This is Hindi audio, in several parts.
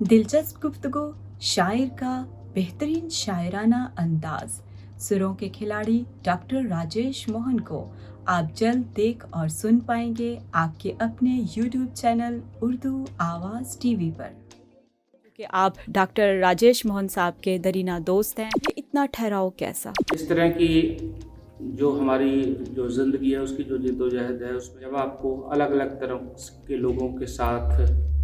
दिलचस्प गुफ्तगू, शायर का बेहतरीन शायराना अंदाज, सुरों के खिलाड़ी डॉक्टर राजेश मोहन को आप जल्द देख और सुन पाएंगे आपके अपने यूट्यूब चैनल उर्दू आवाज़ टीवी पर। कि आप डॉक्टर राजेश मोहन साहब के दरीना दोस्त हैं, ये इतना ठहराव कैसा? इस तरह की जो हमारी जो ज़िंदगी है उसकी जो जद्दोजहद है उसमें जब आपको अलग अलग तरह के लोगों के साथ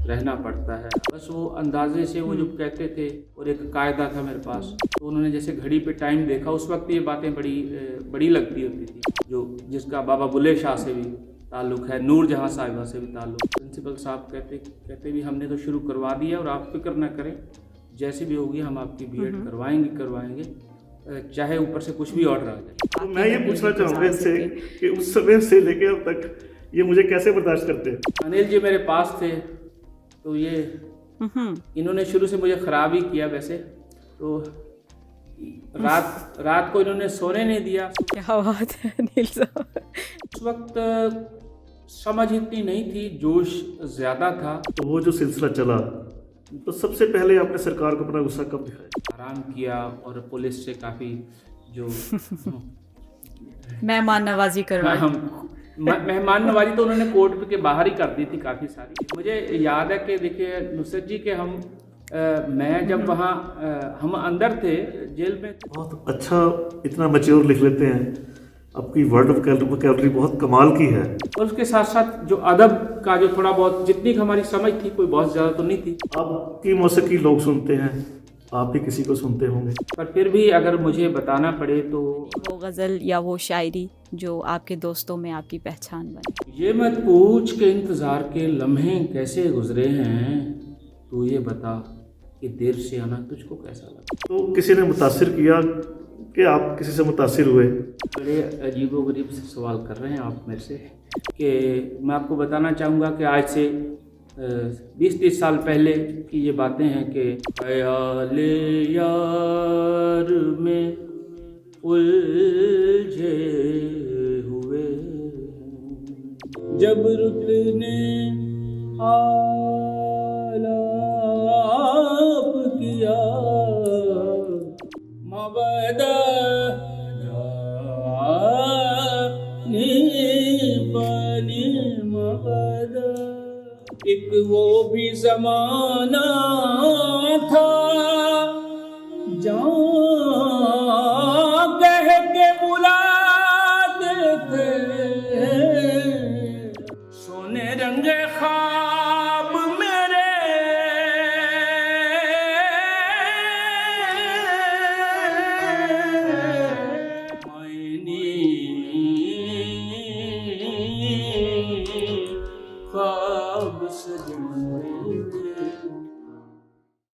रहना पड़ता है, बस वो अंदाजे से वो जो कहते थे और एक कायदा था मेरे पास, तो उन्होंने जैसे घड़ी पे टाइम देखा उस वक्त ये बातें बड़ी लगती होती थी। जो जिसका बाबा बुल्ले शाह से भी ताल्लुक़ है, नूर जहाँ साहिबा से भी ताल्लुक़। प्रिंसिपल साहब कहते भी हमने तो शुरू करवा दिया और आप फिक्र ना करें, जैसे भी होगी हम आपकी बीएड करवाएंगे, चाहे ऊपर से कुछ भी ऑर्डर आ जाए। तो मैं ये पूछना चाहूँगा इनसे कि उस समय से लेकर अब तक ये मुझे कैसे बर्दाश्त करते हैं? अनिल जी मेरे पास थे तो ये इन्होंने शुरू से मुझे ख़राब ही किया। वैसे तो रात को इन्होंने सोने नहीं दिया। क्या बात है अनिल साहब। उस वक्त समझ इतनी नहीं थी, जोश ज़्यादा था। तो वो जो सिलसिला चला, तो सबसे पहले आपने सरकार को अपना गुस्सा कब दिखाया? आराम किया और पुलिस से काफ़ी जो मेहमान नवाजी करवाई। मेहमान नवाजी तो उन्होंने कोर्ट के बाहर ही कर दी थी काफ़ी सारी। मुझे याद है कि देखिए नुसरत जी के मैं जब वहाँ हम अंदर थे जेल में। बहुत अच्छा, इतना मैच्योर लिख लेते हैं, आपकी वर्ड वोकैबुलरी बहुत कमाल की है। और उसके साथ साथ जो अदब का जो थोड़ा बहुत जितनी हमारी समझ थी, कोई बहुत ज़्यादा तो नहीं थी। आपकी मौसीकी लोग सुनते हैं, आप भी किसी को सुनते होंगे, पर फिर भी अगर मुझे बताना पड़े तो वो गज़ल या वो शायरी जो आपके दोस्तों में आपकी पहचान बनी। ये मत पूछ के इंतज़ार के लम्हे कैसे गुजरे हैं, तू ये बता कि देर से आना तुझको कैसा लगा। तो किसी ने मुतासिर किया कि आप किसी से मुतासिर हुए? बड़े अजीबोगरीब से सवाल कर रहे हैं आप मेरे से कि मैं आपको बताना चाहूँगा कि आज से 20-30 साल पहले की ये बातें हैं कि ख्याले यार में उलझे हुए जब रुकने आलाप किया मबदा पानी मबदा। एक वो भी ज़माना था जहाँ कह के बुलाते थे सोने रंगे ख्वाब मेरे मायने ख्वाब सजने